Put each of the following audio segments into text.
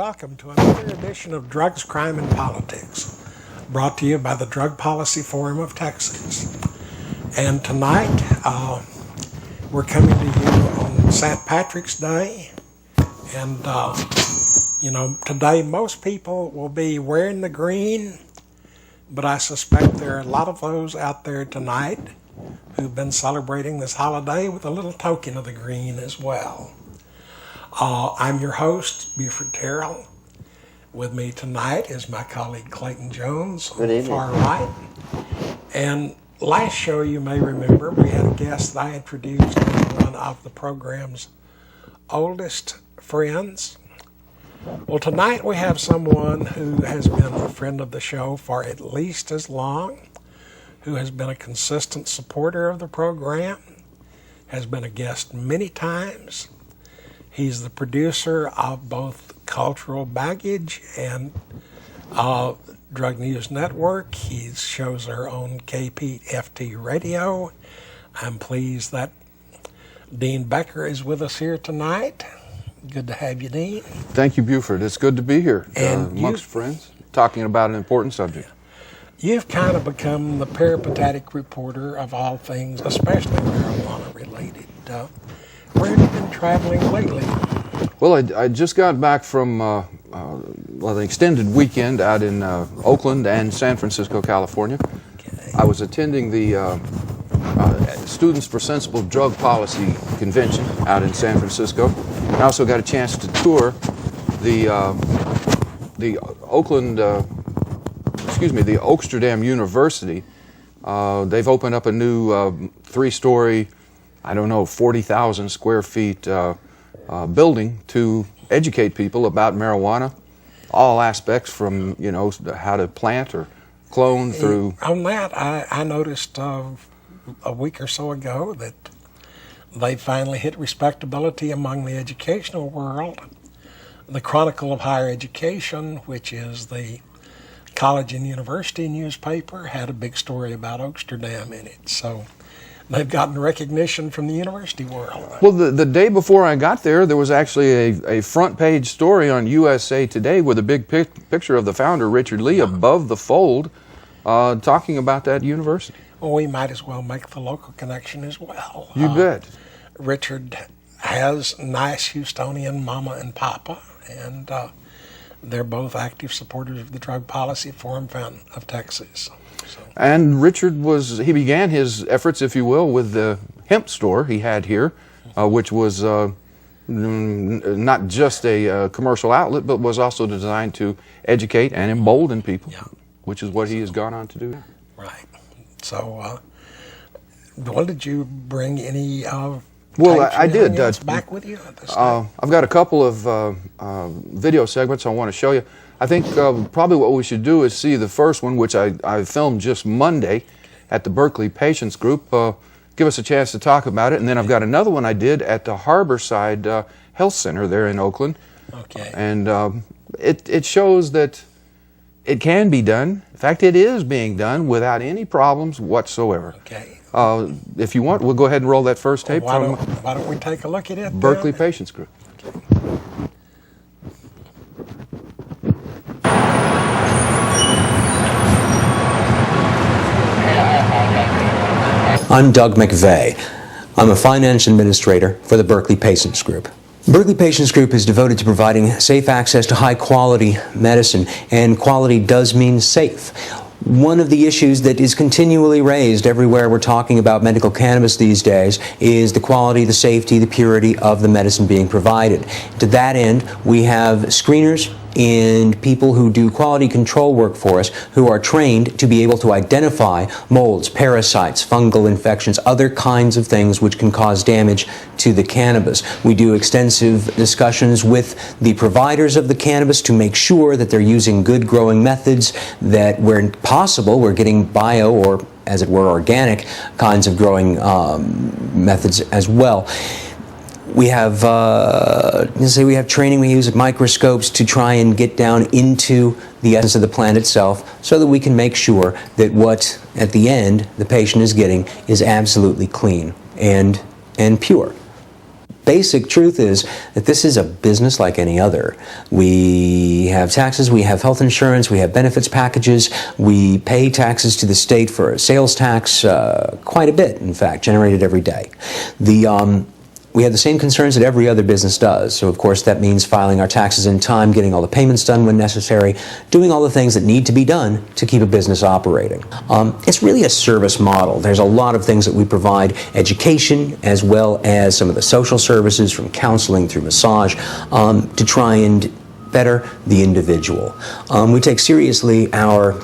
welcome to another edition of Drugs, Crime, and Politics, brought to you by the Drug Policy Forum of Texas. And tonight, we're coming to you on St. Patrick's Day. And, today most people will be wearing the green, but I suspect there are a lot of those out there tonight who've been celebrating this holiday with a little token of the green as well. I'm your host, Buford Terrell. With me tonight is my colleague Clayton Jones on the far right. And last show, you may remember, we had a guest that I introduced as one of the program's oldest friends. Well, tonight we have someone who has been a friend of the show for at least as long, who has been a consistent supporter of the program, has been a guest many times. He's the producer of both Cultural Baggage and Drug News Network. He shows our own KPFT Radio. I'm pleased that Dean Becker is with us here tonight. Good to have you, Dean. Thank you, Buford. It's good to be here amongst friends, talking about an important subject. You've kind of become the peripatetic reporter of all things, especially marijuana related. Where have you been traveling lately? Well, I just got back from an extended weekend out in Oakland and San Francisco, California. Okay. I was attending the Students for Sensible Drug Policy Convention out in San Francisco. I also got a chance to tour the Oaksterdam University. They've opened up a new 3-story, 40,000 square feet building to educate people about marijuana, all aspects from, how to plant or clone through. On that, I noticed a week or so ago that they finally hit respectability among the educational world. The Chronicle of Higher Education, which is the college and university newspaper, had a big story about Oaksterdam in it. So they've gotten recognition from the university world. Well, the day before I got there, there was actually a front page story on USA Today with a big picture of the founder, Richard Lee, above the fold, talking about that university. Well, we might as well make the local connection as well. You bet. Richard has nice Houstonian mama and papa, and they're both active supporters of the Drug Policy Forum of Texas. So. And Richard he began his efforts, if you will, with the hemp store he had here, which was not just a commercial outlet, but was also designed to educate and embolden people, which is what he has gone on to do now. Right. So, did you bring any I did. Back with you at this time? I've got a couple of video segments I want to show you. I think probably what we should do is see the first one, which I filmed just Monday at the Berkeley Patients Group. Give us a chance to talk about it. And then I've got another one I did at the Harborside Health Center there in Oakland. Okay. And it shows that it can be done. In fact, it is being done without any problems whatsoever. Okay. If you want, we'll go ahead and roll that first tape why don't we take a look at it? Berkeley Patients Group. Okay. I'm Doug McVeigh. I'm a finance administrator for the Berkeley Patients Group. Berkeley Patients Group is devoted to providing safe access to high-quality medicine, and quality does mean safe. One of the issues that is continually raised everywhere we're talking about medical cannabis these days is the quality, the safety, the purity of the medicine being provided. To that end, we have screeners and people who do quality control work for us who are trained to be able to identify molds, parasites, fungal infections, other kinds of things which can cause damage to the cannabis. We do extensive discussions with the providers of the cannabis to make sure that they're using good growing methods, that where possible we're getting bio or, as it were, organic kinds of growing methods as well. We have training. We use microscopes to try and get down into the essence of the plant itself so that we can make sure that what, at the end, the patient is getting is absolutely clean and pure. basic truth is that this is a business like any other. We have taxes, we have health insurance, we have benefits packages, we pay taxes to the state for sales tax, quite a bit, in fact, generated every day. We have the same concerns that every other business does. So, of course, that means filing our taxes in time, getting all the payments done when necessary, doing all the things that need to be done to keep a business operating. It's really a service model. There's a lot of things that we provide, education as well as some of the social services from counseling through massage, to try and better the individual. We take seriously our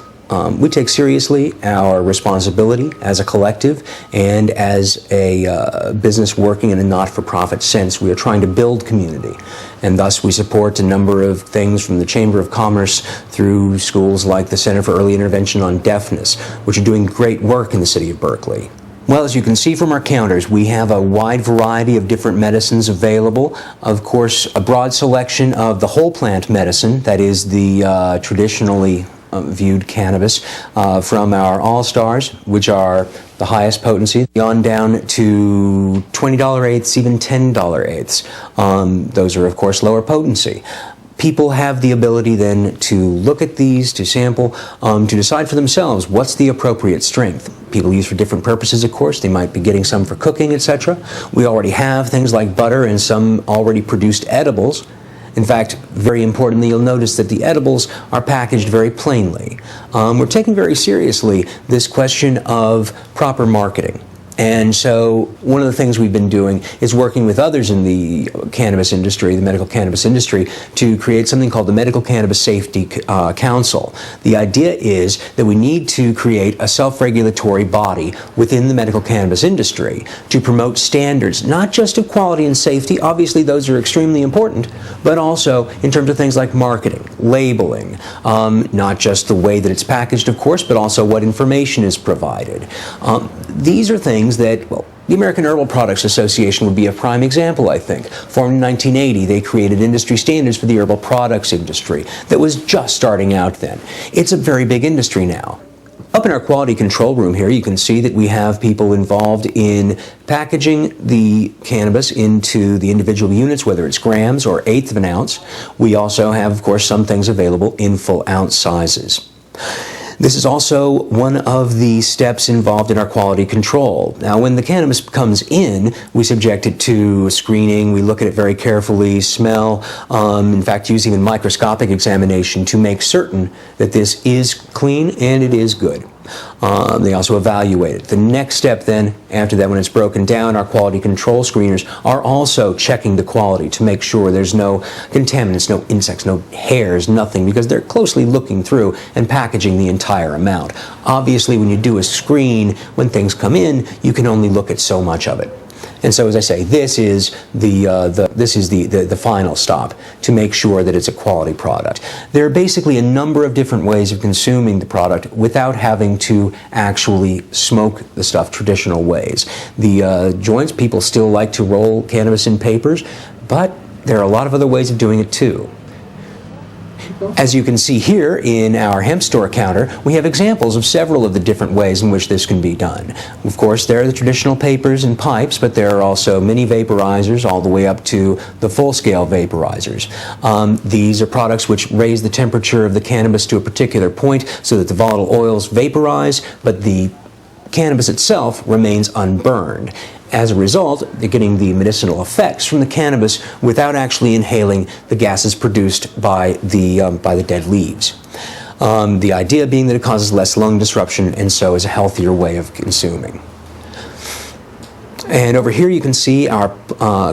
responsibility as a collective and as a business working in a not-for-profit sense. We are trying to build community, and thus we support a number of things from the Chamber of Commerce through schools like the Center for Early Intervention on Deafness, which are doing great work in the city of Berkeley. Well, as you can see from our counters, we have a wide variety of different medicines available. Of course, a broad selection of the whole plant medicine, that is the traditionally viewed cannabis, from our all-stars, which are the highest potency, on down to $20 eighths, even $10 eighths. Those are, of course, lower potency. People have the ability then to look at these, to sample, to decide for themselves what's the appropriate strength. People use for different purposes, of course. They might be getting some for cooking, etc. We already have things like butter and some already produced edibles. In fact, very importantly, you'll notice that the edibles are packaged very plainly. We're taking very seriously this question of proper marketing. And so one of the things we've been doing is working with others in the cannabis industry, the medical cannabis industry, to create something called the Medical Cannabis Safety Council. The idea is that we need to create a self-regulatory body within the medical cannabis industry to promote standards, not just of quality and safety, obviously those are extremely important, but also in terms of things like marketing, labeling, not just the way that it's packaged, of course, but also what information is provided. These are things that, well, the American Herbal Products Association would be a prime example, I think. Formed in 1980, they created industry standards for the herbal products industry that was just starting out then. It's a very big industry now. Up in our quality control room here, you can see that we have people involved in packaging the cannabis into the individual units, whether it's grams or eighth of an ounce. We also have, of course, some things available in full ounce sizes. This is also one of the steps involved in our quality control. Now, when the cannabis comes in, we subject it to screening, we look at it very carefully, smell, in fact, using a microscopic examination to make certain that this is clean and it is good. They also evaluate it. The next step then, after that, when it's broken down, our quality control screeners are also checking the quality to make sure there's no contaminants, no insects, no hairs, nothing, because they're closely looking through and packaging the entire amount. Obviously, when you do a screen, when things come in, you can only look at so much of it. And so, as I say, this is the final stop to make sure that it's a quality product. There are basically a number of different ways of consuming the product without having to actually smoke the stuff traditional ways. The joints, people still like to roll cannabis in papers, but there are a lot of other ways of doing it too. As you can see here in our hemp store counter, we have examples of several of the different ways in which this can be done. Of course, there are the traditional papers and pipes, but there are also mini vaporizers all the way up to the full-scale vaporizers. These are products which raise the temperature of the cannabis to a particular point so that the volatile oils vaporize, but the cannabis itself remains unburned. As a result, they're getting the medicinal effects from the cannabis without actually inhaling the gases produced by the dead leaves. The idea being that it causes less lung disruption and so is a healthier way of consuming. And over here you can see our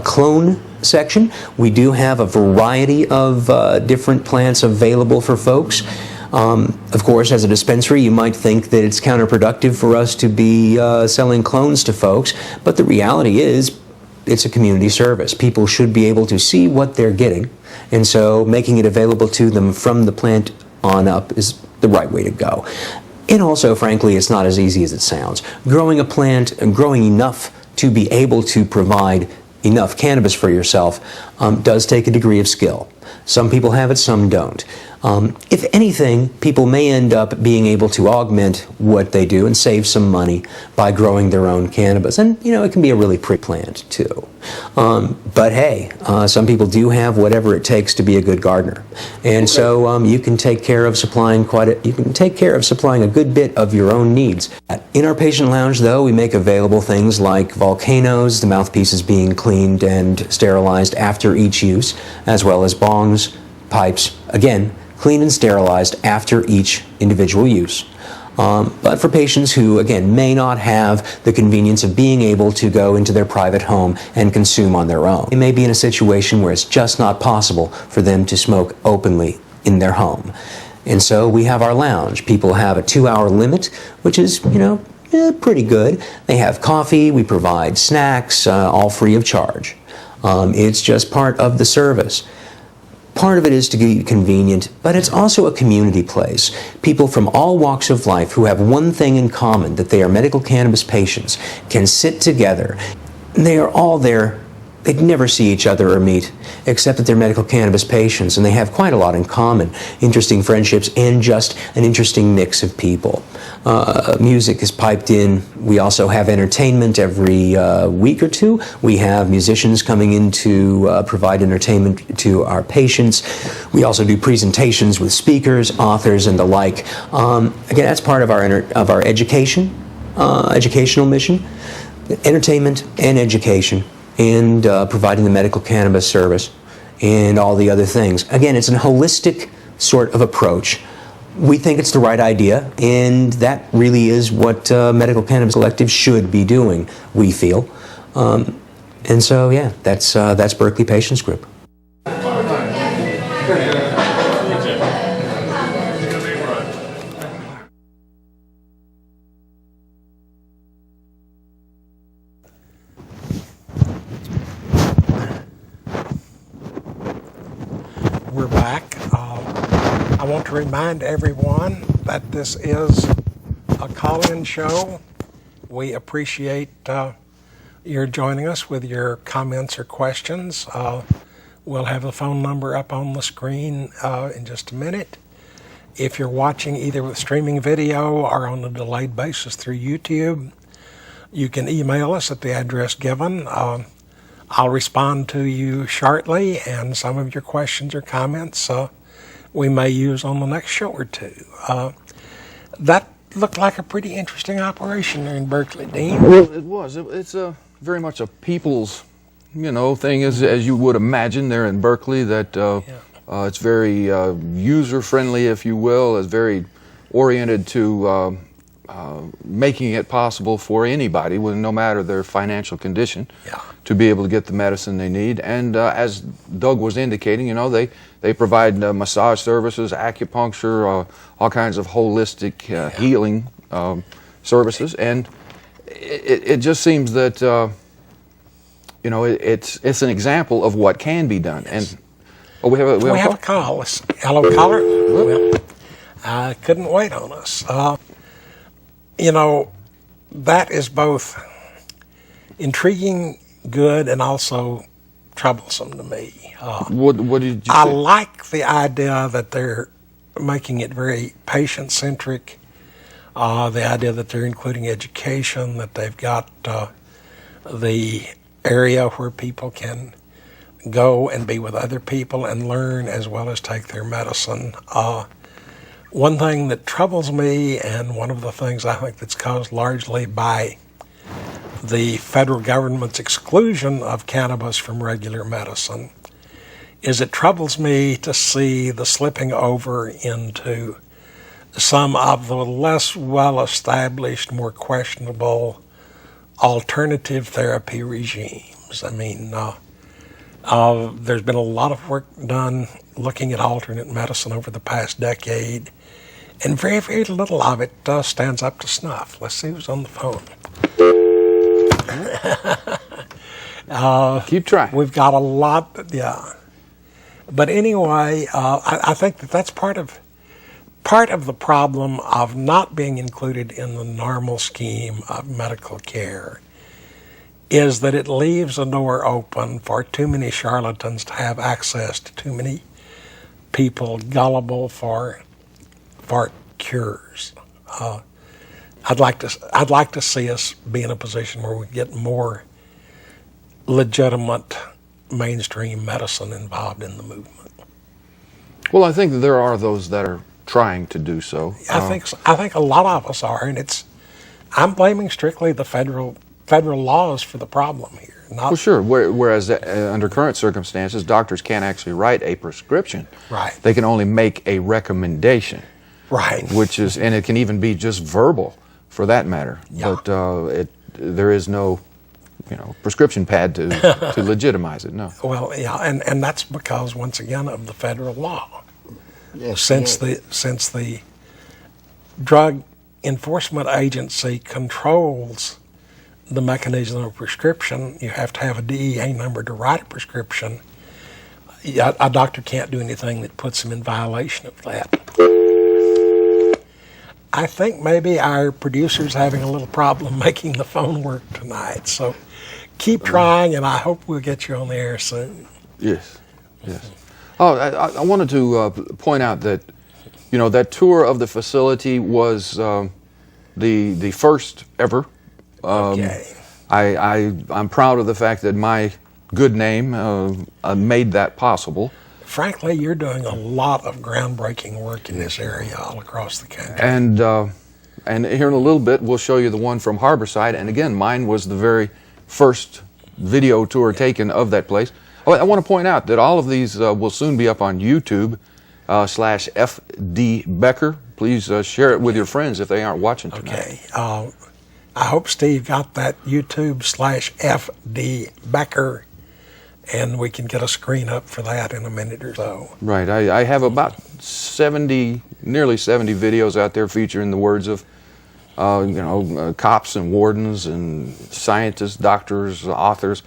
clone section. We do have a variety of different plants available for folks. Of course, as a dispensary, you might think that it's counterproductive for us to be selling clones to folks, but the reality is it's a community service. People should be able to see what they're getting, and so making it available to them from the plant on up is the right way to go. And also, frankly, it's not as easy as it sounds. Growing a plant and growing enough to be able to provide enough cannabis for yourself does take a degree of skill. Some people have it, some don't. If anything, people may end up being able to augment what they do and save some money by growing their own cannabis. And, you know, it can be a really pretty plant, too. But hey, some people do have whatever it takes to be a good gardener. And so you can take care of supplying a good bit of your own needs. In our patient lounge, though, we make available things like volcanoes, the mouthpieces being cleaned and sterilized after each use, as well as bongs, pipes, again, cleaned and sterilized after each individual use. But for patients who, again, may not have the convenience of being able to go into their private home and consume on their own, they may be in a situation where it's just not possible for them to smoke openly in their home. And so we have our lounge. People have a 2-hour limit, which is, you know, pretty good. They have coffee, we provide snacks, all free of charge. It's just part of the service. Part of it is to be convenient, but it's also a community place. People from all walks of life who have one thing in common, that they are medical cannabis patients, can sit together. They are all there. They'd never see each other or meet, except that they're medical cannabis patients, and they have quite a lot in common. Interesting friendships and just an interesting mix of people. Music is piped in. We also have entertainment every week or two. We have musicians coming in to provide entertainment to our patients. We also do presentations with speakers, authors, and the like. Again, that's part of our educational mission, entertainment and education, and providing the medical cannabis service and all the other things. Again, it's a holistic sort of approach. We think it's the right idea, and that really is what Medical Cannabis Collective should be doing, we feel. And so, yeah, that's Berkeley Patients Group. We're back. I want to remind everyone that this is a call-in show. We appreciate your joining us with your comments or questions. We'll have the phone number up on the screen in just a minute. If you're watching either with streaming video or on a delayed basis through YouTube, you can email us at the address given. I'll respond to you shortly, and some of your questions or comments we may use on the next show or two. That looked like a pretty interesting operation there in Berkeley, Dean. Well, it was. It's very much a people's, thing, as you would imagine there in Berkeley, that it's very user-friendly, if you will. It's very oriented to making it possible for anybody, no matter their financial condition, to be able to get the medicine they need. And as Doug was indicating, they provide massage services, acupuncture, all kinds of holistic healing services. And it just seems that it's an example of what can be done. And we have a call. Hello, caller. Well, couldn't wait on us. That is both intriguing, good, and also troublesome to me. What did you I say? like the idea that they're making it very patient-centric, the idea that they're including education, that they've got the area where people can go and be with other people and learn as well as take their medicine. One thing that troubles me, and one of the things I think that's caused largely by the federal government's exclusion of cannabis from regular medicine, is it troubles me to see the slipping over into some of the less well-established, more questionable alternative therapy regimes. I mean, there's been a lot of work done looking at alternate medicine over the past decade, and very, very little of it stands up to snuff. Let's see who's on the phone. Keep trying. We've got a lot, But anyway, I think that's part of the problem of not being included in the normal scheme of medical care is that it leaves a door open for too many charlatans to have access to too many people gullible for cures. I'd like to see us be in a position where we get more legitimate mainstream medicine involved in the movement. Well, I think there are those that are trying to do so. I think a lot of us are, and I'm blaming strictly the federal laws for the problem here. Not, well, sure. Whereas under current circumstances, doctors can't actually write a prescription. Right. They can only make a recommendation. Right. And it can even be just verbal, for that matter. Yeah. But there is no, prescription pad to legitimize it. No. Well, yeah, and that's because, once again, of the federal law. Yes, Since the Drug Enforcement Agency controls the mechanism of prescription, you have to have a DEA number to write a prescription. A doctor can't do anything that puts him in violation of that. I think maybe our producer's having a little problem making the phone work tonight, so keep trying, and I hope we'll get you on the air soon. Yes, yes. Oh, I wanted to point out that, that tour of the facility was the first ever. Okay. I'm proud of the fact that my good name made that possible. Frankly, you're doing a lot of groundbreaking work in this area all across the country. And here in a little bit, we'll show you the one from Harborside. And again, mine was the very first video tour taken of that place. Oh, I want to point out that all of these will soon be up on YouTube /FD Becker. Please share it with your friends if they aren't watching tonight. Okay. I hope Steve got that YouTube /FD Becker, and we can get a screen up for that in a minute or so. Right. I have about nearly 70 videos out there featuring the words of, cops and wardens and scientists, doctors, authors,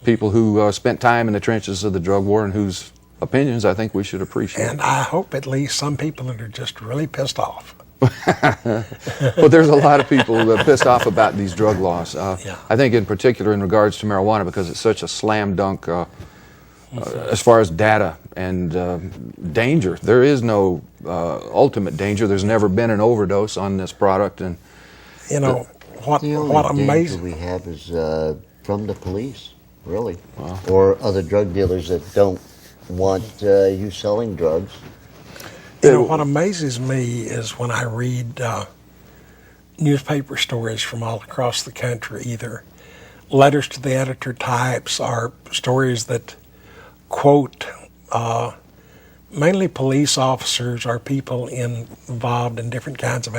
people who spent time in the trenches of the drug war and whose opinions I think we should appreciate. And I hope at least some people that are just really pissed off. But there's a lot of people pissed off about these drug laws. Yeah. I think in particular in regards to marijuana, because it's such a slam dunk as far as data and danger. There is no ultimate danger. There's never been an overdose on this product. And what The only danger amazing. we have is from the police, really, or other drug dealers that don't want you selling drugs. What amazes me is when I read newspaper stories from all across the country, either letters to the editor types or stories that quote mainly police officers or people involved in different kinds of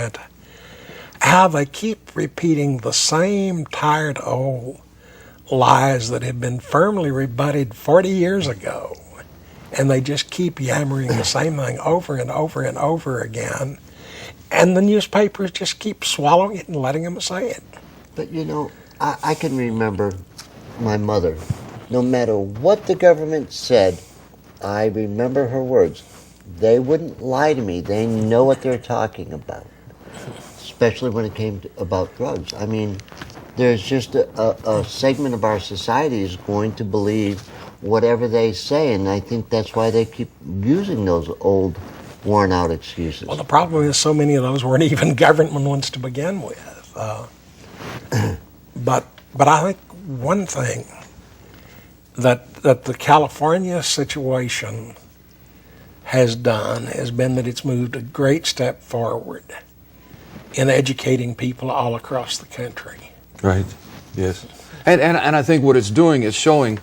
how they keep repeating the same tired old lies that had been firmly rebutted 40 years ago. And they just keep yammering the same thing over and over and over again. And the newspapers just keep swallowing it and letting them say it. But I can remember my mother. No matter what the government said, I remember her words. They wouldn't lie to me. They know what they're talking about, especially when it came about drugs. I mean, there's just a segment of our society is going to believe whatever they say, and I think that's why they keep using those old, worn-out excuses. Well, the problem is so many of those weren't even government ones to begin with. But I think one thing that the California situation has done has been that it's moved a great step forward in educating people all across the country. Right. Yes. And I think what it's doing is showing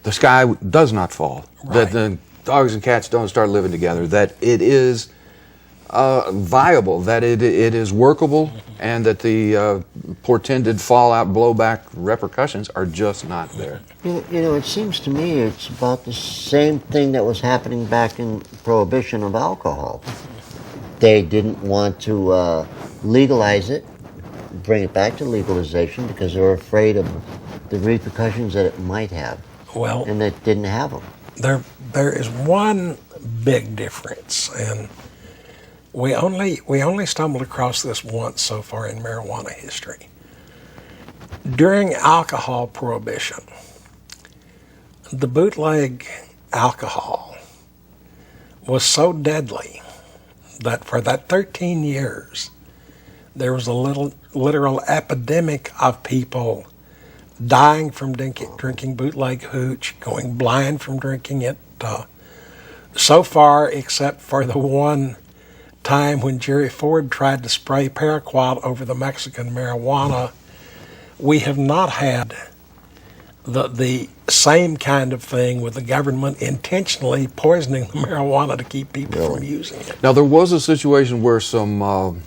the sky does not fall, Right. that the dogs and cats don't start living together, that it is viable, that it is workable, and that the portended fallout, blowback repercussions are just not there. It seems to me it's about the same thing that was happening back in Prohibition of alcohol. They didn't want to legalize it, bring it back to legalization, because they were afraid of the repercussions that it might have. Well, And it didn't have them. there is one big difference, and we only stumbled across this once so far in marijuana history. During alcohol prohibition, the bootleg alcohol was so deadly that for that 13 years, there was a literal epidemic of people dying from drinking bootleg hooch, going blind from drinking it. So far, except for the one time when Jerry Ford tried to spray paraquat over the Mexican marijuana, we have not had the same kind of thing with the government intentionally poisoning the marijuana to keep people from using it. Now, there was a situation where some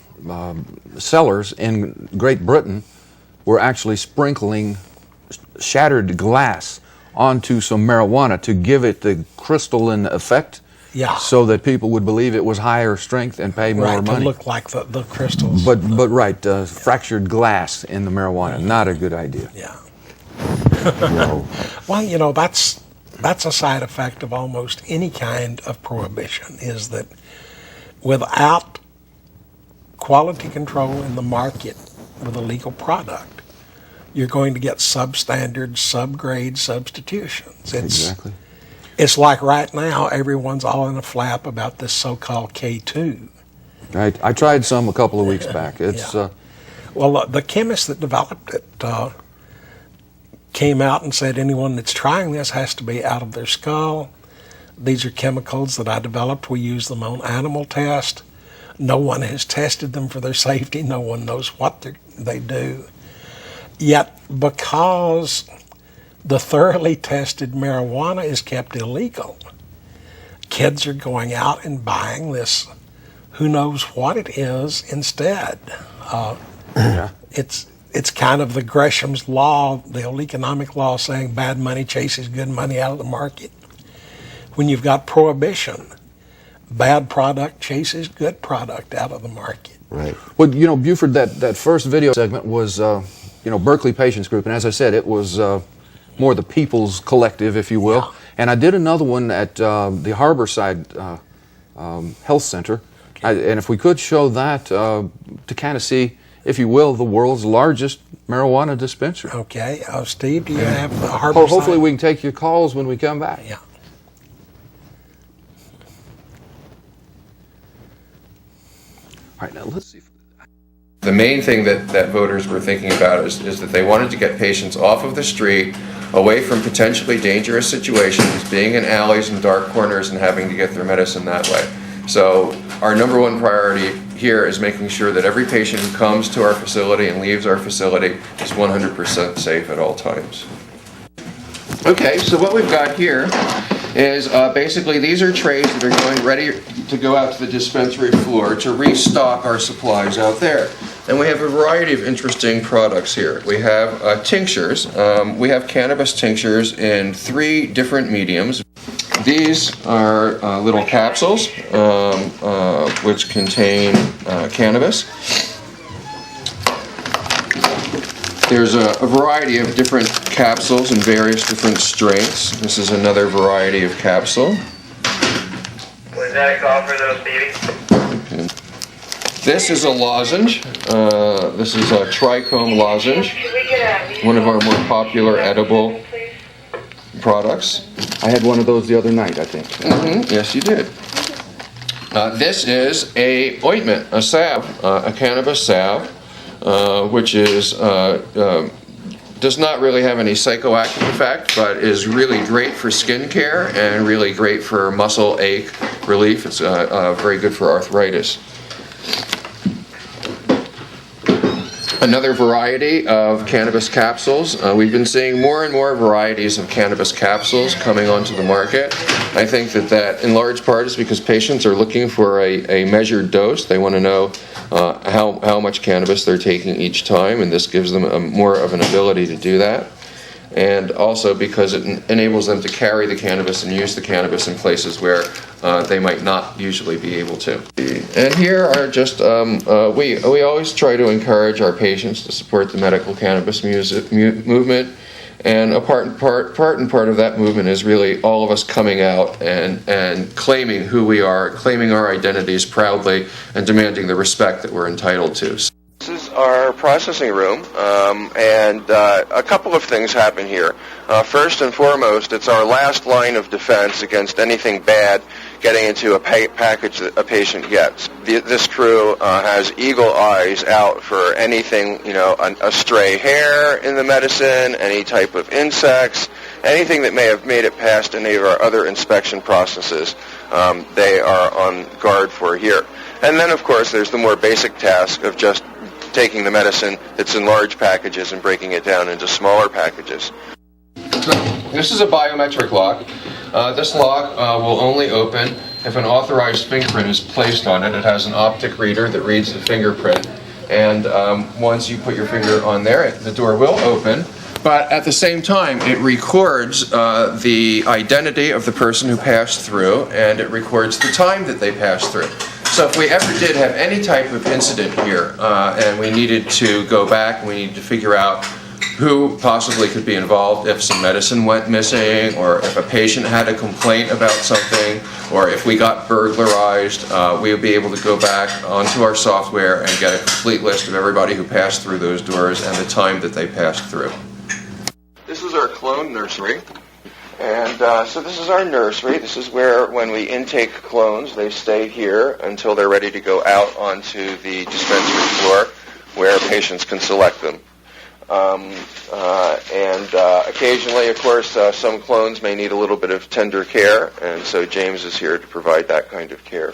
sellers in Great Britain were actually sprinkling shattered glass onto some marijuana to give it the crystalline effect, so that people would believe it was higher strength and pay more money. To look like the crystals. But right, fractured glass in the marijuana, not a good idea. Yeah. Well, that's a side effect of almost any kind of prohibition, is that without quality control in the market with a legal product, you're going to get substandard, subgrade substitutions. Exactly. It's like right now, everyone's all in a flap about this so-called K2. I tried some a couple of weeks back. It's well, the chemist that developed it came out and said anyone that's trying this has to be out of their skull. These are chemicals that I developed. We use them on animal tests. No one has tested them for their safety. No one knows what they do. Yet, because the thoroughly tested marijuana is kept illegal, kids are going out and buying this who knows what it is instead. It's kind of the Gresham's law, the old economic law, saying bad money chases good money out of the market. When you've got prohibition, bad product chases good product out of the market. Right. Well, Buford, that first video segment was, Berkeley Patients Group, and as I said, it was more the People's Collective, if you will. Yeah. And I did another one at the Harborside Health Center. And if we could show that to kind of see, if you will, the world's largest marijuana dispensary. Okay. Steve, do you have the Harborside? Hopefully we can take your calls when we come back. Yeah. All right, now let's see. The main thing that voters were thinking about is that they wanted to get patients off of the street, away from potentially dangerous situations, being in alleys and dark corners and having to get their medicine that way. So our number one priority here is making sure that every patient who comes to our facility and leaves our facility is 100% safe at all times. Okay, so what we've got here is basically these are trays that are going ready to go out to the dispensary floor to restock our supplies out there. And we have a variety of interesting products here. We have tinctures. We have cannabis tinctures in 3 different mediums. These are little capsules which contain cannabis. There's a variety of different capsules in various different strengths. This is another variety of capsule. Was that a call for those babies? Okay. This is a lozenge. This is a trichome lozenge, one of our more popular edible products. I had one of those the other night, I think. Yes, you did. This is a ointment, a salve, a cannabis salve, which is does not really have any psychoactive effect, but is really great for skin care and really great for muscle ache relief. It's very good for arthritis. Another variety of cannabis capsules. We've been seeing more and more varieties of cannabis capsules coming onto the market. I think that in large part is because patients are looking for a measured dose. They want to know how much cannabis they're taking each time, and this gives them more of an ability to do that. And also because it enables them to carry the cannabis and use the cannabis in places where they might not usually be able to. And here are just, we always try to encourage our patients to support the medical cannabis movement. And a part and part of that movement is really all of us coming out and claiming who we are, claiming our identities proudly, and demanding the respect that we're entitled to. This is our processing room, and a couple of things happen here. First and foremost, it's our last line of defense against anything bad getting into a package that a patient gets. This crew has eagle eyes out for anything, a stray hair in the medicine, any type of insects, anything that may have made it past any of our other inspection processes. They are on guard for here. And then, of course, there's the more basic task of just taking the medicine that's in large packages and breaking it down into smaller packages. This is a biometric lock. This lock will only open if an authorized fingerprint is placed on it. It has an optic reader that reads the fingerprint, and once you put your finger on there, the door will open. But at the same time, it records the identity of the person who passed through, and it records the time that they passed through. So if we ever did have any type of incident here, and we needed to go back, and we needed to figure out who possibly could be involved, if some medicine went missing, or if a patient had a complaint about something, or if we got burglarized, we would be able to go back onto our software and get a complete list of everybody who passed through those doors and the time that they passed through. This is our clone nursery. And so this is our nursery. This is where, when we intake clones, they stay here until they're ready to go out onto the dispensary floor where patients can select them. Occasionally, of course, some clones may need a little bit of tender care, and so James is here to provide that kind of care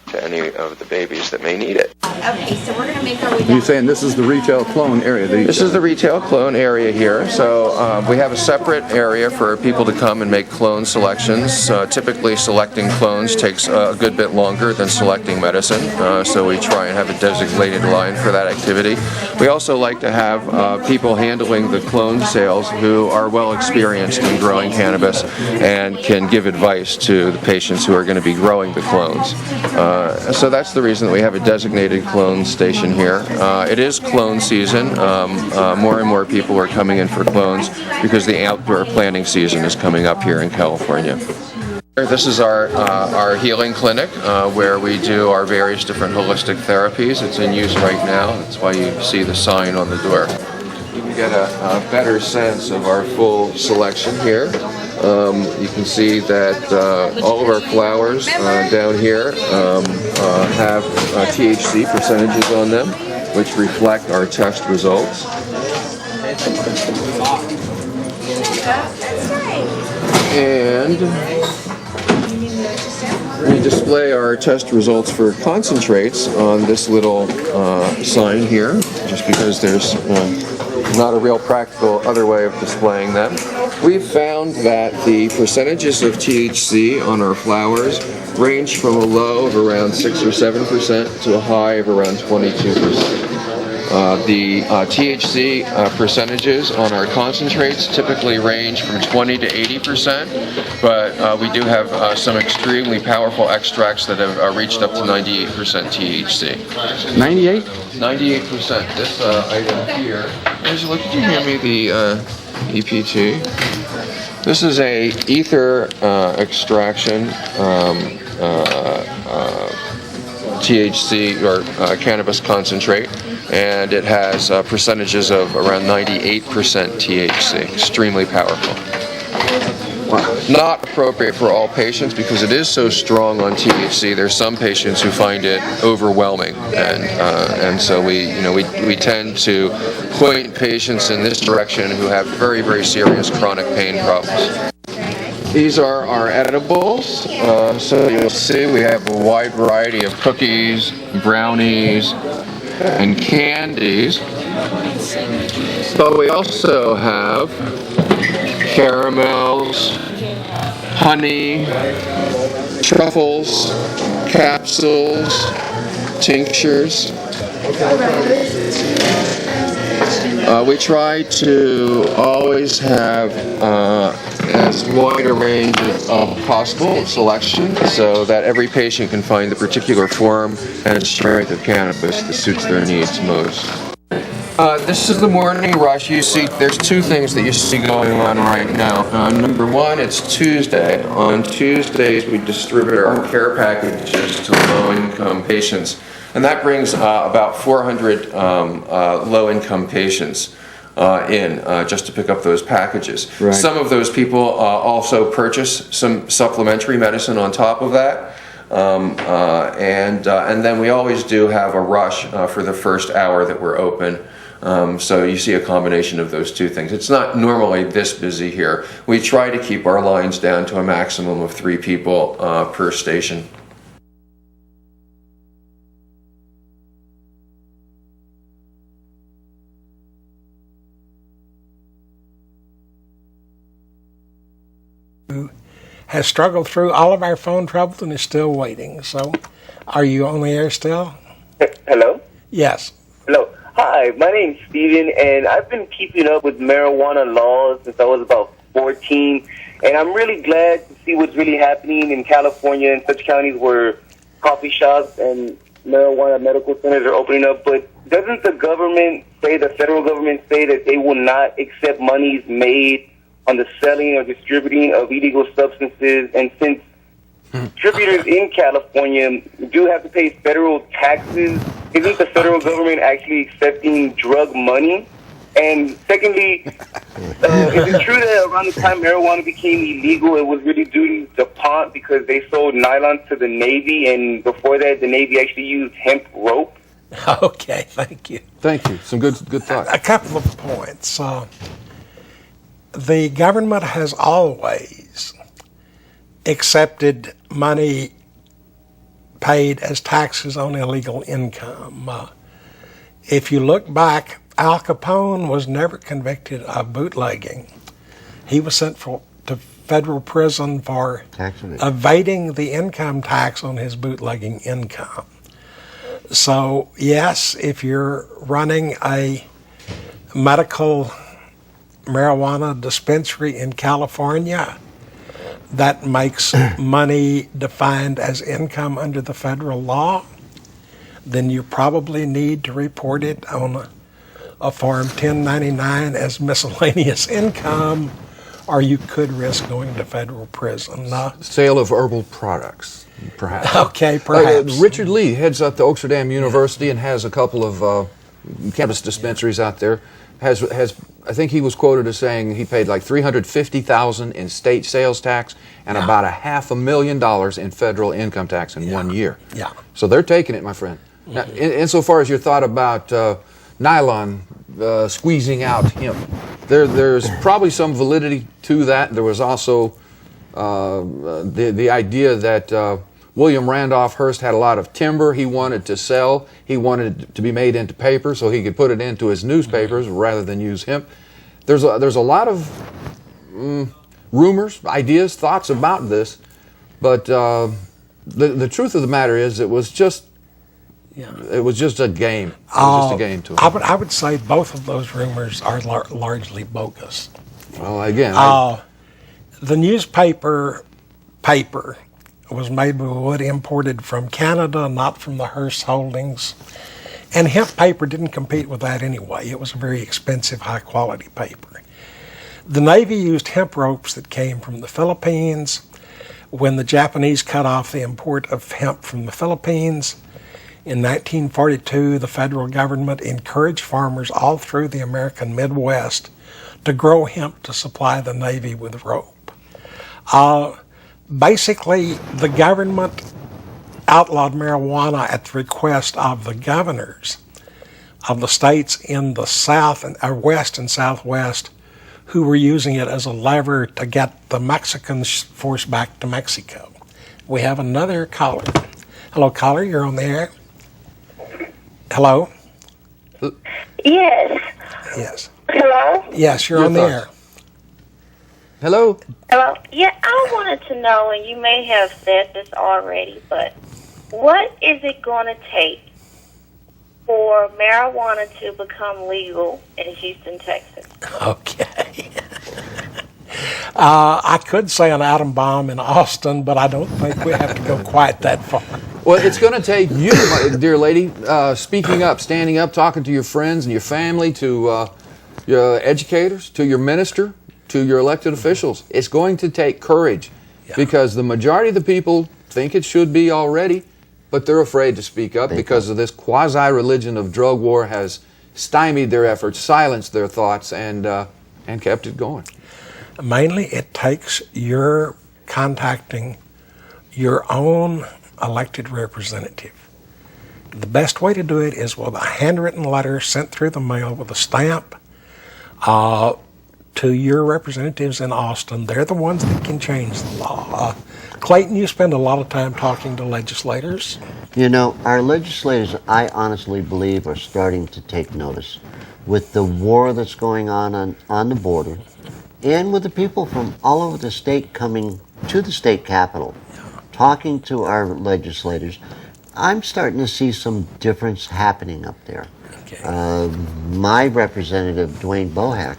to any of the babies that may need it. Okay, so we're going to make our way down. You're saying this is the retail clone area? This is the retail clone area here. So we have a separate area for people to come and make clone selections. Typically, selecting clones takes a good bit longer than selecting medicine, so we try and have a designated line for that activity. We also like to have people handling the clone sales who are well experienced in growing cannabis and can give advice to the patients who are going to be growing the clones. So that's the reason that we have a designated clone station here. It is clone season. More and more people are coming in for clones because the outdoor planting season is coming up here in California. This is our healing clinic where we do our various different holistic therapies. It's in use right now. That's why you see the sign on the door. You can get a better sense of our full selection here. You can see that all of our flowers down here have THC percentages on them, which reflect our test results. And we display our test results for concentrates on this little sign here, just because there's not a real practical other way of displaying them. We've found that the percentages of THC on our flowers range from a low of around 6 or 7% to a high of around 22%. The THC percentages on our concentrates typically range from 20 to 80%, but we do have some extremely powerful extracts that have reached up to 98% THC. 98? 98%. This item here. Angela, could you hand me the EPT? This is a ether extraction THC or cannabis concentrate, and it has percentages of around 98% THC. Extremely powerful. Wow. Not appropriate for all patients because it is so strong on THC. There's some patients who find it overwhelming, and so we tend to point patients in this direction who have very, very serious chronic pain problems. These are our edibles. So you'll see we have a wide variety of cookies, brownies, and candies. But we also have caramels, honey, truffles, capsules, tinctures. We try to always have as wide a range of possible selection so that every patient can find the particular form and strength of cannabis that suits their needs most. This is the morning rush. You see, there's two things that you see going on right now. Number one, it's Tuesday. On Tuesdays, we distribute our care packages to low-income patients, and that brings about 400 low-income patients. just to pick up those packages. Right. Some of those people also purchase some supplementary medicine on top of that. And then we always do have a rush for the first hour that we're open. So you see a combination of those two things. It's not normally this busy here. We try to keep our lines down to a maximum of 3 people per station. Has struggled through all of our phone troubles and is still waiting. So, are you on the air still? Hello? Yes. Hello. Hi, my name's Steven, and I've been keeping up with marijuana laws since I was about 14, and I'm really glad to see what's really happening in California and such counties where coffee shops and marijuana medical centers are opening up. But doesn't the government say, the federal government say, that they will not accept monies made on the selling or distributing of illegal substances? And since distributors in California do have to pay federal taxes, isn't the federal government actually accepting drug money? And secondly, is it true that around the time marijuana became illegal, it was really due to DuPont because they sold nylon to the Navy, and before that the Navy actually used hemp rope? Okay, thank you. Thank you. Some good thoughts. A couple of points. The government has always accepted money paid as taxes on illegal income. If you look back, Al Capone was never convicted of bootlegging. He was sent to federal prison for evading the income tax on his bootlegging income. So, yes, if you're running a medical marijuana dispensary in California that makes money defined as income under the federal law, then you probably need to report it on a Form 1099 as miscellaneous income, or you could risk going to federal prison. Sale of herbal products, perhaps. Okay, perhaps. Richard Lee heads up to Oxford University and has a couple of cannabis dispensaries out there. I think he was quoted as saying he paid like $350,000 in state sales tax and about $500,000 in federal income tax in 1 year. Yeah. So they're taking it, my friend. Now, insofar as your thought about nylon squeezing out hemp, there's probably some validity to that. There was also the idea that William Randolph Hearst had a lot of timber he wanted to sell. He wanted it to be made into paper so he could put it into his newspapers rather than use hemp. There's a lot of rumors, ideas, thoughts about this, but the truth of the matter is it was just a game. It was just a game to him. I would say both of those rumors are largely bogus. Well, again, the newspaper paper was made with wood imported from Canada, not from the Hearst holdings. And hemp paper didn't compete with that anyway. It was a very expensive, high-quality paper. The Navy used hemp ropes that came from the Philippines. When the Japanese cut off the import of hemp from the Philippines, in 1942, the federal government encouraged farmers all through the American Midwest to grow hemp to supply the Navy with rope. Basically, the government outlawed marijuana at the request of the governors of the states in the South and West and Southwest, who were using it as a lever to get the Mexicans forced back to Mexico. We have another caller. Hello, caller. You're on the air. Hello. Yes. Yes. Hello? Yes, you're on the air. hello. Hello? Yeah, I wanted to know, and you may have said this already, but what is it going to take for marijuana to become legal in Houston, Texas? Okay. I could say an atom bomb in Austin, but I don't think we have to go quite that far. Well, it's going to take you, my dear lady, speaking up, standing up, talking to your friends and your family, to your educators, to your minister, to your elected officials. It's going to take courage because the majority of the people think it should be already, but they're afraid to speak up because of this quasi-religion of drug war has stymied their efforts, silenced their thoughts, and kept it going? Mainly, it takes your contacting your own elected representative. The best way to do it is with a handwritten letter sent through the mail with a stamp to your representatives in Austin. They're the ones that can change the law. Clayton, you spend a lot of time talking to legislators. You know, our legislators, I honestly believe, are starting to take notice. With the war that's going on the border, and with the people from all over the state coming to the state capitol, talking to our legislators, I'm starting to see some difference happening up there. Okay. My representative, Dwayne Bohack,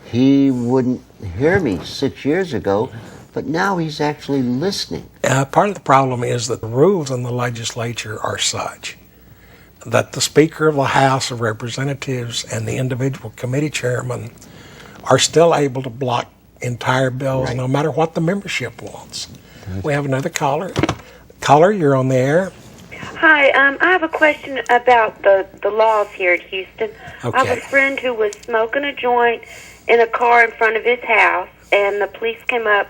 he wouldn't hear me 6 years ago, but now he's actually listening. Part of the problem is that the rules in the legislature are such that the Speaker of the House of Representatives and the individual committee chairman are still able to block entire bills, Right. no matter what the membership wants. We have another caller. Caller, you're on the air. Hi, I have a question about the laws here in Houston. I have Okay. a friend who was smoking a joint in a car in front of his house, and the police came up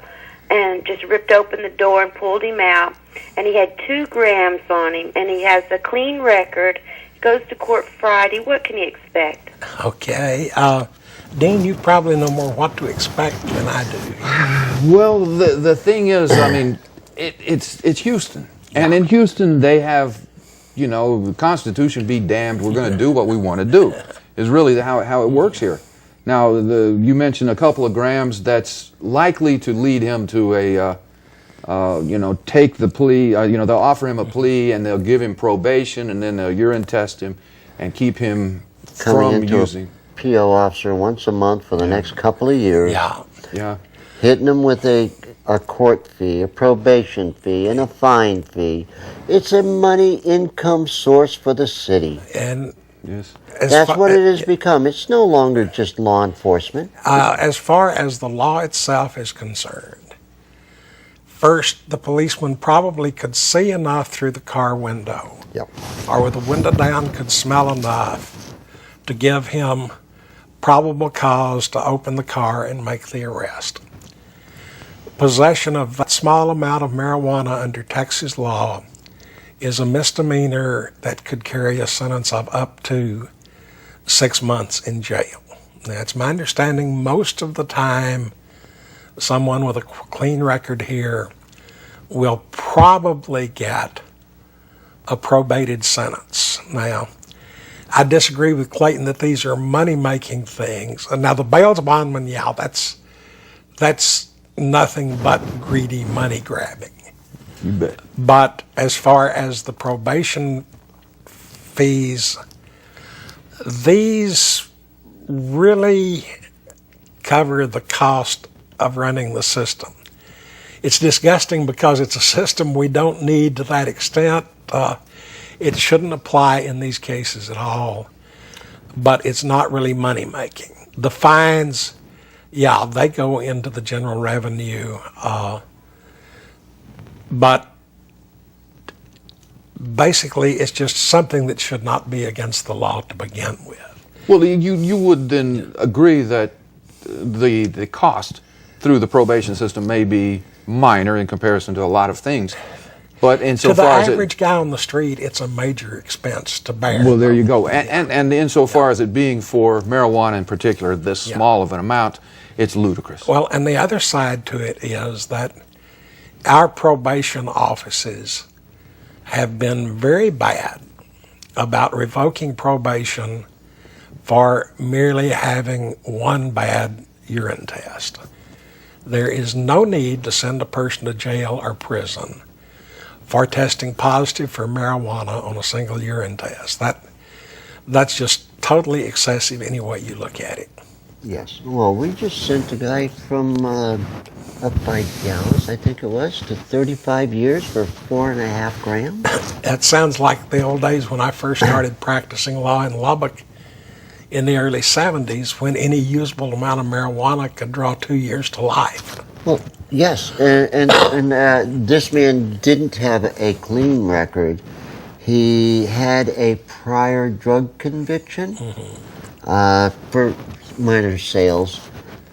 and just ripped open the door and pulled him out. And he had 2 grams on him, and he has a clean record. He goes to court Friday. What can he expect? Okay. Dean, you probably know more what to expect than I do. Well, the thing is, I mean, it's Houston. And in Houston, they have, you know, the Constitution be damned, we're going to do what we want to do, is really how it works here. Now, you mentioned a couple of grams. That's likely to lead him to take the plea. They'll offer him a plea, and they'll give him probation, and then they'll urine test him and keep him Coming from into using. a PO officer once a month for the next couple of years. Yeah. Hitting them with a court fee, a probation fee, and a fine fee. It's a money income source for the city. And Yes. That's what it has become. It's no longer just law enforcement. As far as the law itself is concerned, first, the policeman probably could see enough through the car window, Yep. or with the window down could smell enough to give him probable cause to open the car and make the arrest. Possession of that small amount of marijuana under Texas law is a misdemeanor that could carry a sentence of up to 6 months in jail. Now, it's my understanding most of the time someone with a clean record here will probably get a probated sentence. Now, I disagree with Clayton that these are money-making things. And now, the bail bondman, that's nothing but greedy money grabbing. You bet. But as far as the probation fees, these really cover the cost of running the system. It's disgusting because it's a system we don't need to that extent. It shouldn't apply in these cases at all, but it's not really money making. The fines, they go into the general revenue, but basically it's just something that should not be against the law to begin with. Well, you would then agree that the cost through the probation system may be minor in comparison to a lot of things, but To the insofar as average guy on the street, it's a major expense to bear. well, there you go. And insofar as it being for marijuana in particular, this small of an amount, it's ludicrous. Well, and the other side to it is that our probation offices have been very bad about revoking probation for merely having one bad urine test. There is no need to send a person to jail or prison for testing positive for marijuana on a single urine test. That's just totally excessive any way you look at it. Yes. Well, we just sent a guy from up by Dallas, I think it was, to 35 years for 4.5 grams. That sounds like the old days when I first started practicing law in Lubbock in the early 70s, when any usable amount of marijuana could draw 2 years to life. Well, yes, and this man didn't have a clean record. He had a prior drug conviction for minor sales,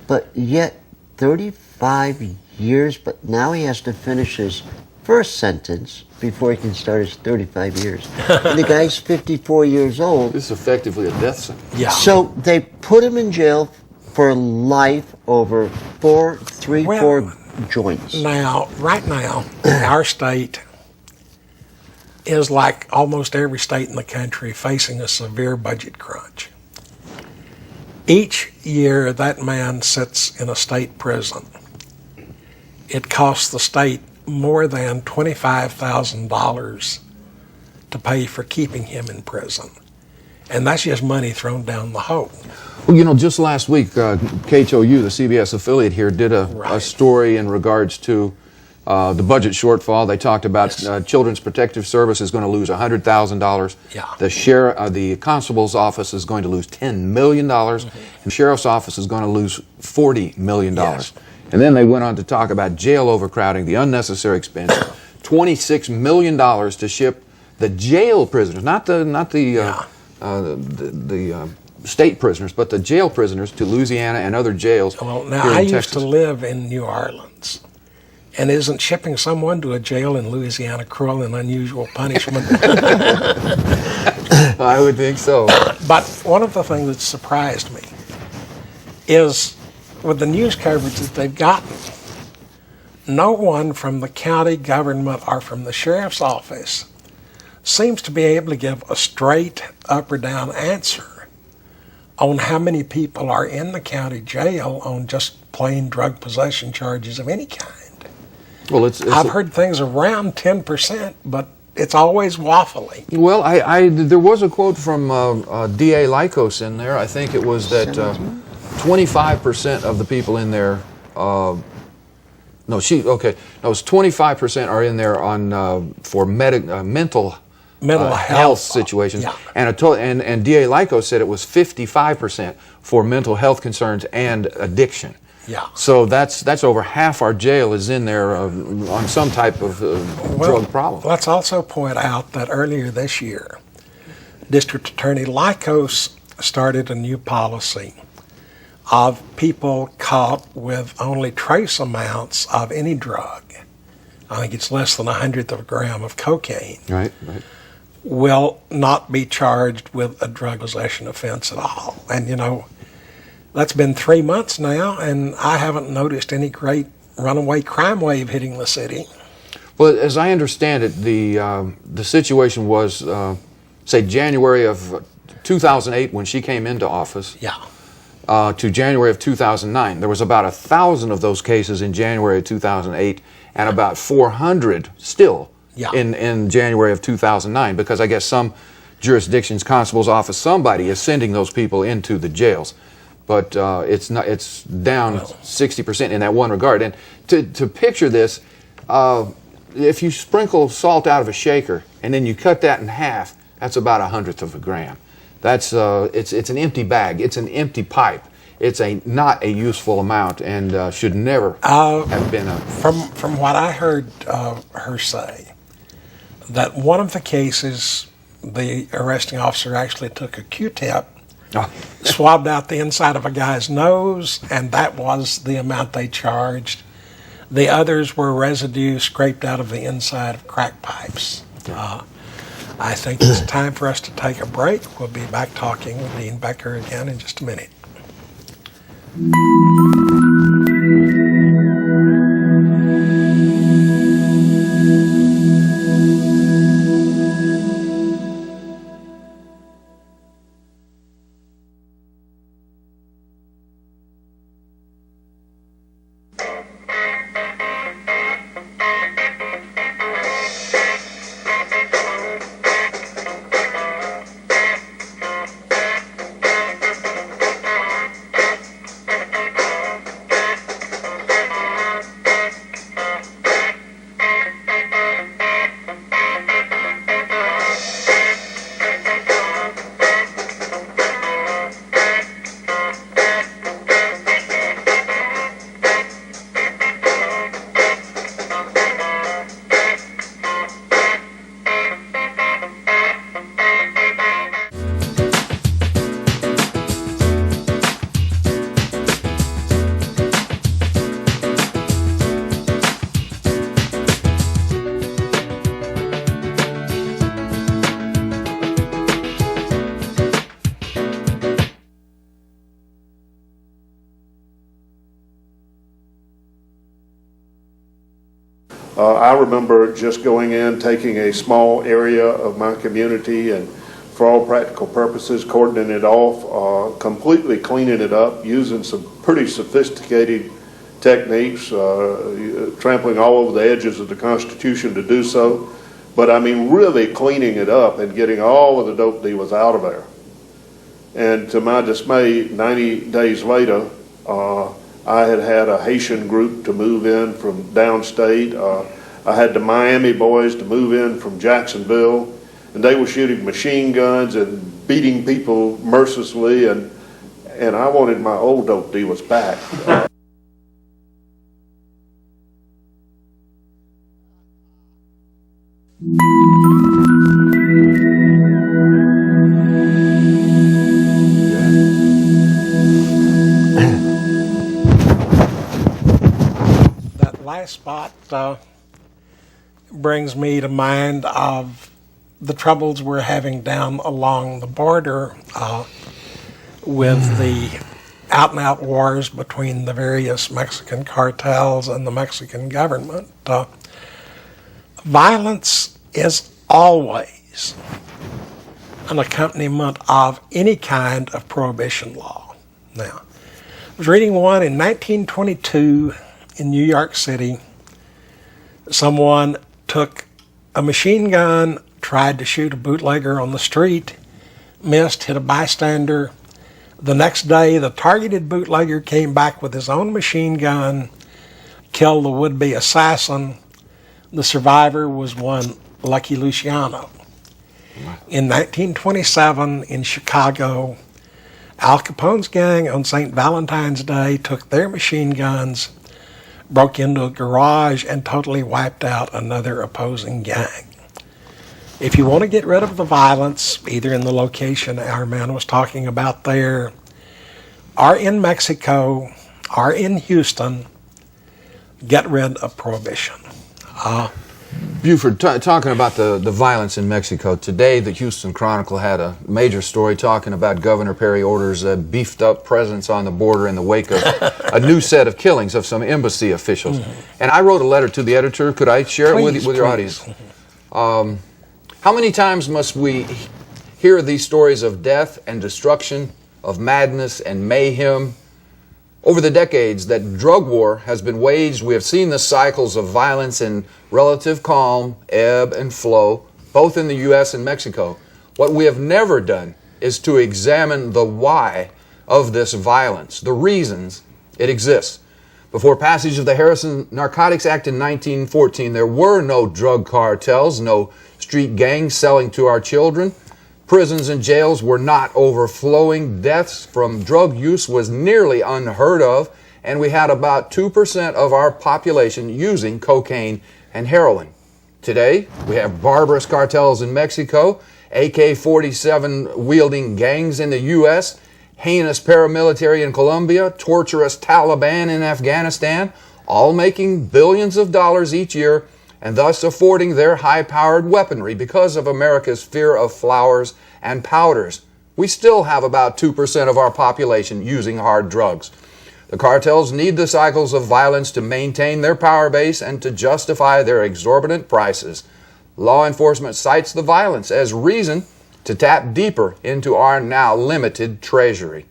but yet 35 years, but now he has to finish his first sentence before he can start his 35 years. And the guy's 54 years old. This is effectively a death sentence. Yeah. So they put him in jail for life over four joints. Now, right now, our state is like almost every state in the country facing a severe budget crunch. Each year that man sits in a state prison, it costs the state more than $25,000 to pay for keeping him in prison. And that's just money thrown down the hole. Well, you know, just last week, KHOU, the CBS affiliate here, did a story in regards to the budget shortfall. They talked about Children's Protective Service is going to lose $100,000. Yeah. The constable's office is going to lose $10 million, and the sheriff's office is going to lose $40 million. Yes. And then they went on to talk about jail overcrowding, the unnecessary expense, $26 million to ship the jail prisoners, not the state prisoners, but the jail prisoners to Louisiana and other jails. Well, now here in I used Texas. to live in New Orleans. And isn't shipping someone to a jail in Louisiana cruel and unusual punishment? I would think so. But one of the things that surprised me is with the news coverage that they've gotten, no one from the county government or from the sheriff's office seems to be able to give a straight up or down answer on how many people are in the county jail on just plain drug possession charges of any kind. Well, I've heard things around 10%, but it's always waffly. Well, there was a quote from D.A. Lycos in there. I think it was that 25% of the people in there. It was 25% are in there on for mental health situations, Yeah. and D.A. Lycos said it was 55% for mental health concerns and addiction. Yeah. So that's over half our jail is in there on some type of drug problem. Let's also point out that earlier this year, District Attorney Lycos started a new policy of people caught with only trace amounts of any drug. I think it's less than 1/100 of a gram of cocaine. Right. Will not be charged with a drug possession offense at all. And you know, that's been 3 months now, and I haven't noticed any great runaway crime wave hitting the city. Well, as I understand it, the situation was, say, January of 2008 when she came into office. Yeah. To January of 2009. There was about 1,000 of those cases in January of 2008, and about 400 still in January of 2009, because I guess some jurisdictions, constable's office, somebody is sending those people into the jails. But it's down 60% in that one regard. And to picture this, if you sprinkle salt out of a shaker and then you cut that in half, that's about 1/100 of a gram. That's it's an empty bag. It's an empty pipe. It's not a useful amount, and should never have been a. From what I heard her say, that one of the cases, the arresting officer actually took a Q-tip, swabbed out the inside of a guy's nose, and that was the amount they charged. The others were residue scraped out of the inside of crack pipes. I think it's time for us to take a break. We'll be back talking with Dean Becker again in just a minute. I remember just going in, taking a small area of my community and for all practical purposes, cordoning it off, completely cleaning it up, using some pretty sophisticated techniques, trampling all over the edges of the Constitution to do so. But I mean, really cleaning it up and getting all of the dope dealers out of there. And to my dismay, 90 days later, I had a Haitian group to move in from downstate. I had the Miami boys to move in from Jacksonville, and they were shooting machine guns and beating people mercilessly, and I wanted my old dope dealers back. That last spot brings me to mind of the troubles we're having down along the border with the out-and-out wars between the various Mexican cartels and the Mexican government. Violence is always an accompaniment of any kind of prohibition law. Now, I was reading one in 1922 in New York City. Someone took a machine gun, tried to shoot a bootlegger on the street, missed, hit a bystander. The next day, the targeted bootlegger came back with his own machine gun, killed the would-be assassin. The survivor was one Lucky Luciano. In 1927 in Chicago, Al Capone's gang on St. Valentine's Day took their machine guns, broke into a garage, and totally wiped out another opposing gang. If you want to get rid of the violence, either in the location our man was talking about there, or in Mexico, or in Houston, get rid of prohibition. Buford, talking about the violence in Mexico, today the Houston Chronicle had a major story talking about Governor Perry orders a beefed up presence on the border in the wake of a new set of killings of some embassy officials. And I wrote a letter to the editor. Could I share it with your audience? How many times must we hear these stories of death and destruction, of madness and mayhem? Over the decades that drug war has been waged, we have seen the cycles of violence in relative calm, ebb and flow, both in the U.S. and Mexico. What we have never done is to examine the why of this violence, the reasons it exists. Before passage of the Harrison Narcotics Act in 1914, there were no drug cartels, no street gangs selling to our children. Prisons and jails were not overflowing. Deaths from drug use was nearly unheard of, and we had about 2% of our population using cocaine and heroin. Today, we have barbarous cartels in Mexico, AK-47 wielding gangs in the U.S., heinous paramilitary in Colombia, torturous Taliban in Afghanistan, all making billions of dollars each year and thus affording their high-powered weaponry because of America's fear of flowers and powders. We still have about 2% of our population using hard drugs. The cartels need the cycles of violence to maintain their power base and to justify their exorbitant prices. Law enforcement cites the violence as reason to tap deeper into our now limited treasury.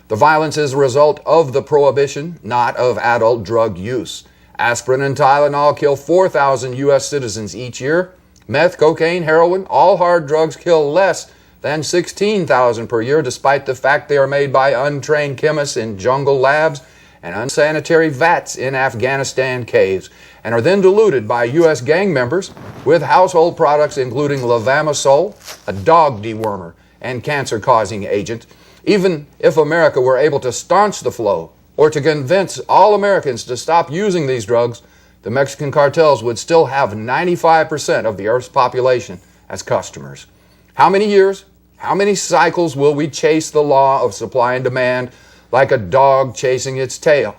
The violence is a result of the prohibition, not of adult drug use. Aspirin and Tylenol kill 4,000 U.S. citizens each year. Meth, cocaine, heroin, all hard drugs kill less than 16,000 per year, despite the fact they are made by untrained chemists in jungle labs and unsanitary vats in Afghanistan caves, and are then diluted by U.S. gang members with household products including levamisole, a dog dewormer, and cancer-causing agent. Even if America were able to staunch the flow or to convince all Americans to stop using these drugs, the Mexican cartels would still have 95% of the Earth's population as customers. How many years, how many cycles will we chase the law of supply and demand like a dog chasing its tail?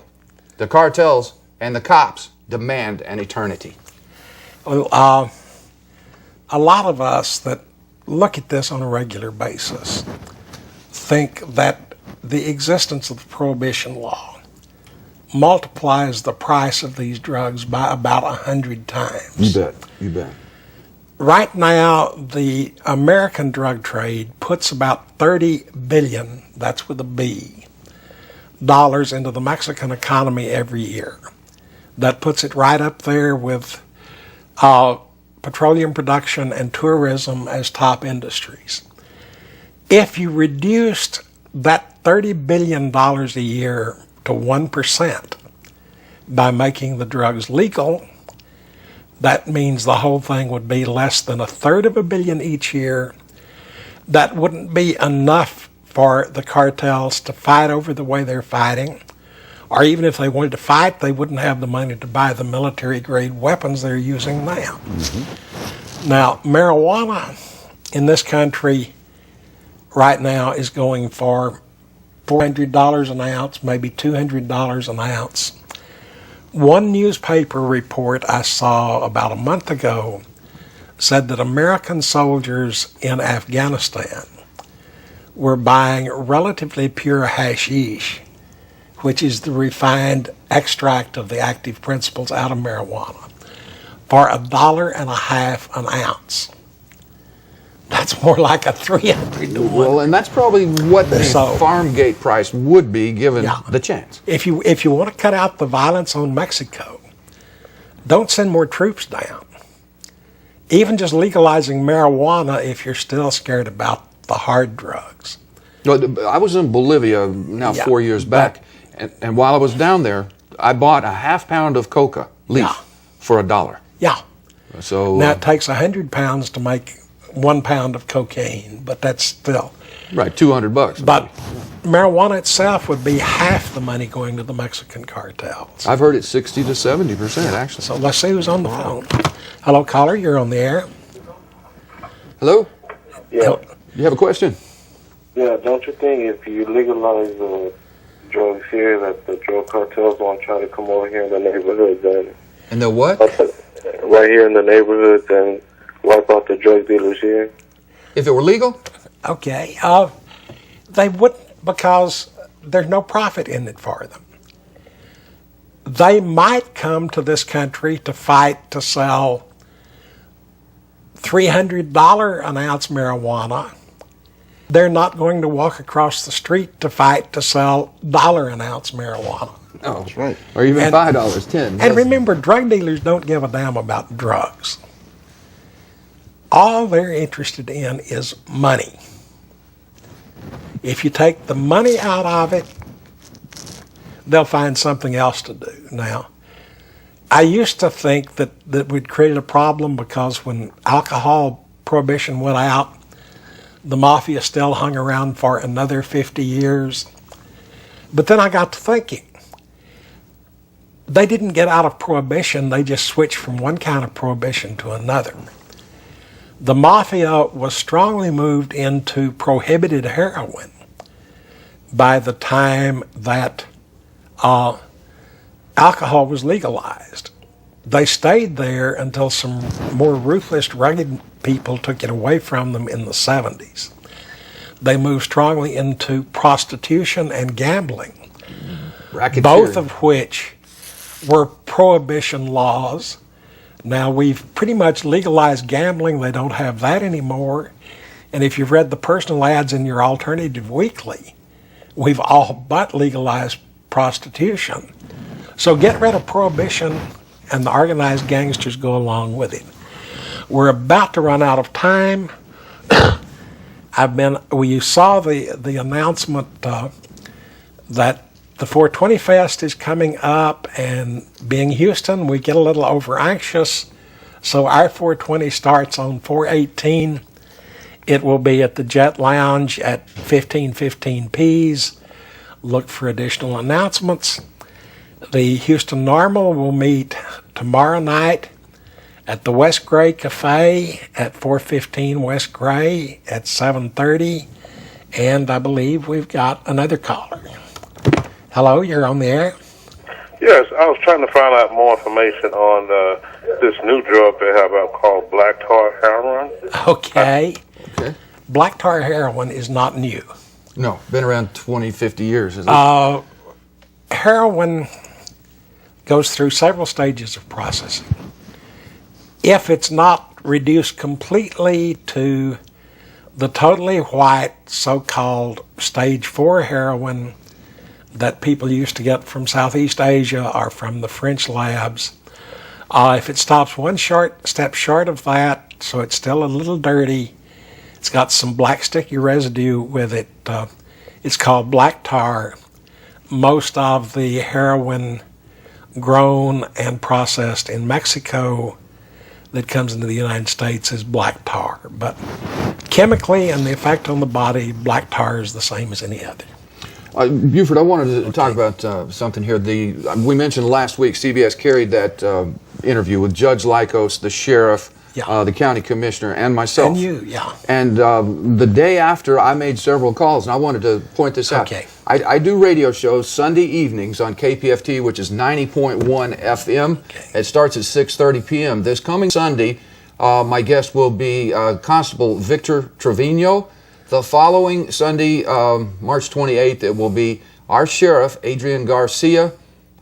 The cartels and the cops demand an eternity. Well, a lot of us that look at this on a regular basis think that the existence of the prohibition law multiplies the price of these drugs by about 100 times. You bet. You bet. Right now, the American drug trade puts about $30 billion, that's with a B, dollars into the Mexican economy every year. That puts it right up there with petroleum production and tourism as top industries. If you reduced that $30 billion a year to 1% by making the drugs legal, that means the whole thing would be less than $1/3 billion each year. That wouldn't be enough for the cartels to fight over the way they're fighting. Or even if they wanted to fight, they wouldn't have the money to buy the military-grade weapons they're using now. Now, marijuana in this country right now is going for $400 an ounce, maybe $200 an ounce. One newspaper report I saw about a month ago said that American soldiers in Afghanistan were buying relatively pure hashish, which is the refined extract of the active principles out of marijuana, for $1.50 an ounce. That's more like a 300 to 1. Well, and that's probably what the So- farm gate price would be given the chance. If you want to cut out the violence on Mexico, don't send more troops down. Even just legalizing marijuana if you're still scared about the hard drugs. Well, I was in Bolivia now Yeah. 4 years back, and while I was down there, I bought a half pound of coca leaf Yeah. for $1. Yeah. So Now it takes 100 pounds to make 1 pound of cocaine, but that's still. right, $200. But marijuana itself would be half the money going to the Mexican cartels. I've heard it's 60 to 70% actually. So let's see who's on the phone. Hello, caller, you're on the air. Hello? Yeah, You have a question? yeah. Don't you think if you legalize drugs here, that the drug cartels won't try to come over here in the neighborhoods and And the what? right here in the neighborhoods and wipe out the drug dealers here? If it were legal? Okay. They wouldn't, because there's no profit in it for them. They might come to this country to fight to sell $300 an ounce marijuana. They're not going to walk across the street to fight to sell $1 an ounce marijuana. Oh, That's right. or even And- $5, 10. And remember, drug dealers don't give a damn about drugs. All they're interested in is money. If you take the money out of it, they'll find something else to do. Now, I used to think that we'd created a problem because when alcohol prohibition went out, the mafia still hung around for another 50 years. But then I got to thinking, they didn't get out of prohibition, they just switched from one kind of prohibition to another. The mafia was strongly moved into prohibited heroin by the time that alcohol was legalized. They stayed there until some more ruthless, rugged people took it away from them in the 70s. They moved strongly into prostitution and gambling, Racketeering. both of which were prohibition laws. Now we've pretty much legalized gambling. They don't have that anymore. And if you've read the personal ads in your alternative weekly, we've all but legalized prostitution. So get rid of prohibition and the organized gangsters go along with it. We're about to run out of time. You saw the announcement that the 420 Fest is coming up, and being Houston, we get a little over anxious. So our 420 starts on 4/18. It will be at the Jet Lounge at 1515 Ps. Look for additional announcements. The Houston Normal will meet tomorrow night at the West Gray Cafe at 415 West Gray at 7:30. And I believe we've got another caller. Hello, you're on the air. Yes, I was trying to find out more information on this new drug they have out called black tar heroin. Okay. Okay. Black tar heroin is not new. No, been around 20, 50 years, isn't it? Heroin goes through several stages of processing. If it's not reduced completely to the totally white so-called stage 4 heroin that people used to get from Southeast Asia or from the French labs, if it stops one step short of that, so it's still a little dirty, it's got some black sticky residue with it, it's called black tar. Most of the heroin grown and processed in Mexico that comes into the United States is black tar. But chemically and the effect on the body, black tar is the same as any other. Buford, I wanted to talk about something here. We mentioned last week CBS carried that interview with Judge Lycos, the sheriff, the county commissioner, and myself. And you, yeah. And the day after, I made several calls, and I wanted to point this out. Okay. I do radio shows Sunday evenings on KPFT, which is 90.1 FM. Okay. It starts at 6:30 p.m. This coming Sunday, my guest will be Constable Victor Trevino. The following Sunday, March 28th, it will be our sheriff, Adrian Garcia.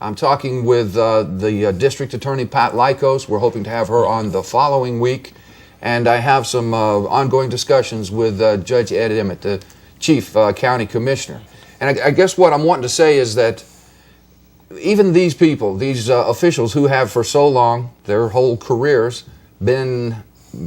I'm talking with the District Attorney, Pat Lycos. We're hoping to have her on the following week. And I have some ongoing discussions with Judge Ed Emmett, the Chief County Commissioner. And I guess what I'm wanting to say is that even these people, these officials who have for so long, their whole careers, been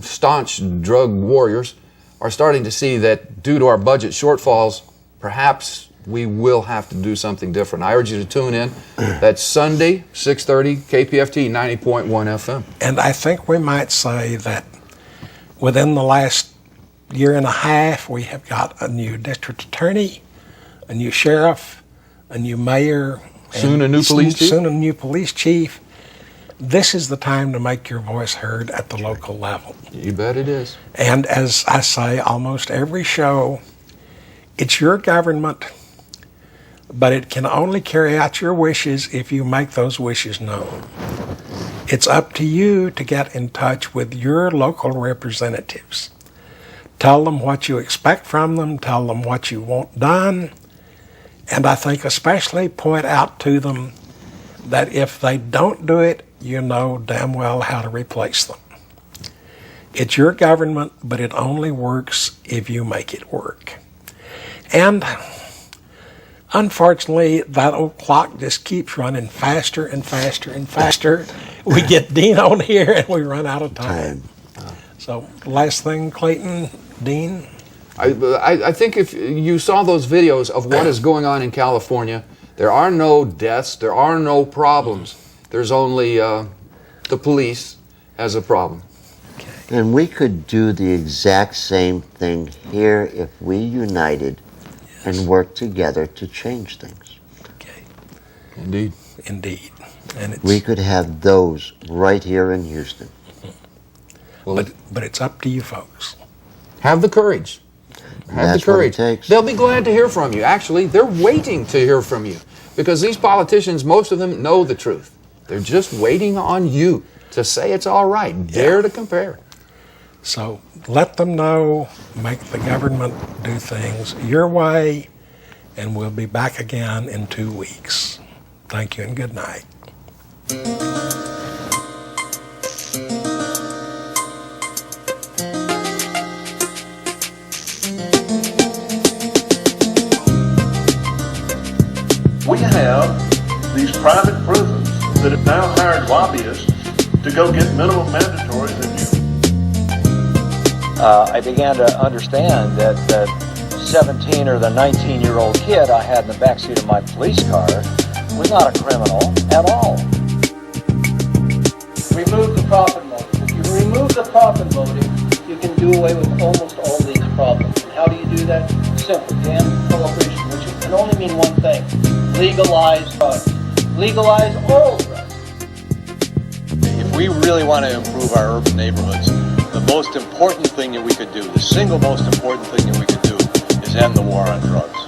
staunch drug warriors, are starting to see that due to our budget shortfalls, perhaps we will have to do something different. I urge you to tune in. That's Sunday, 6:30, KPFT 90.1 FM. And I think we might say that within the last year and a half, we have got a new district attorney, a new sheriff, a new mayor. Soon a new police chief? Soon a new police chief. This is the time to make your voice heard at the local level. You bet it is. And as I say almost every show, it's your government, but it can only carry out your wishes if you make those wishes known. It's up to you to get in touch with your local representatives. Tell them what you expect from them, tell them what you want done, and I think especially point out to them that if they don't do it, you know damn well how to replace them. It's your government, but it only works if you make it work. And unfortunately, that old clock just keeps running faster and faster and faster. We get Dean on here and we run out of time. So last thing, Clayton, Dean? I think if you saw those videos of what is going on in California, there are no deaths, there are no problems. There's only the police as a problem. And we could do the exact same thing here if we united and worked together to change things. Okay. Indeed. Indeed. And it's, we could have those right here in Houston. Well, but it's up to you folks. Have the courage. Have the courage. What it takes. They'll be glad to hear from you. Actually, they're waiting to hear from you because these politicians, most of them know the truth. They're just waiting on you to say it's all right. Dare to compare. So let them know, make the government do things your way, and we'll be back again in 2 weeks. Thank you and good night. We have these private prisons that have now hired lobbyists to go get minimum mandatories and I began to understand that the 17 or the 19-year-old kid I had in the backseat of my police car was not a criminal at all. Remove the profit motive. If you remove the profit motive, you can do away with almost all these problems. And how do you do that? Simple. The end prohibition, which can only mean one thing. Legalize drugs. Legalize all drugs. If we really want to improve our urban neighborhoods, the most important thing that we could do, the single most important thing that we could do, is end the war on drugs.